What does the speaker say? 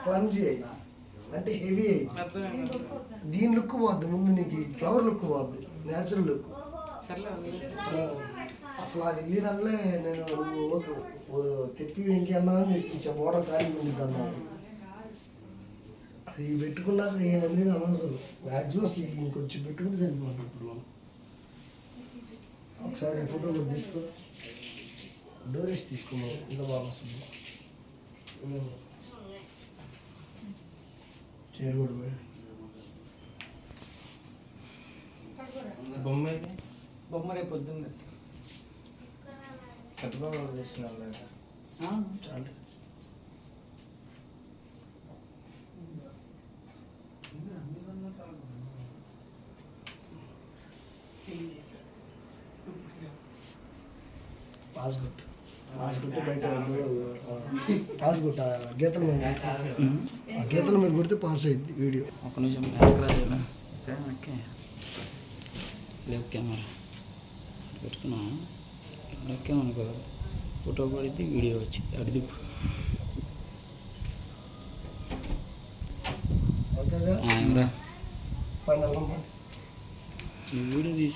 Clumsy అయింది అంటే heavy అయింది. దీని లుక్ పోద్ది, ముందు నీకు ఫ్లవర్ లుక్ పోద్ది, న్యాచురల్ లుక్. అసలు అది వెళ్ళిదంటే నేను తెప్పి ఇంకేమని తెప్పించా, బోర్డర్ ఖాళీ ఉంది అన్నాను. అసలు ఇవి పెట్టుకున్నాక అనేది అనవసరం, మ్యాక్సిమం ఇంకొంచెం పెట్టుకుంటే సరిపోతుంది. ఇప్పుడు మనం ఒకసారి ఫోటో కూడా తీసుకో, డోరేసి తీసుకోమని ఇంకా బాగా వస్తుంది. చీర కూడా బొమ్మ రేపు పొద్దున్న చాలు. పాస్గుట్టు బయట పాస్గుట్ట గీతల మీద, ఆ గీతల మీద కొడితే పాస్ అయింది వీడియో. ఒక నిమిషం లేవు కెమెరా పెట్టుకున్నా, ఎక్కామనుకో ఫోటో పడితే వీడియో వచ్చింది. అడిది ఓకేగా ఏమరా పండుగ వీడియో తీసి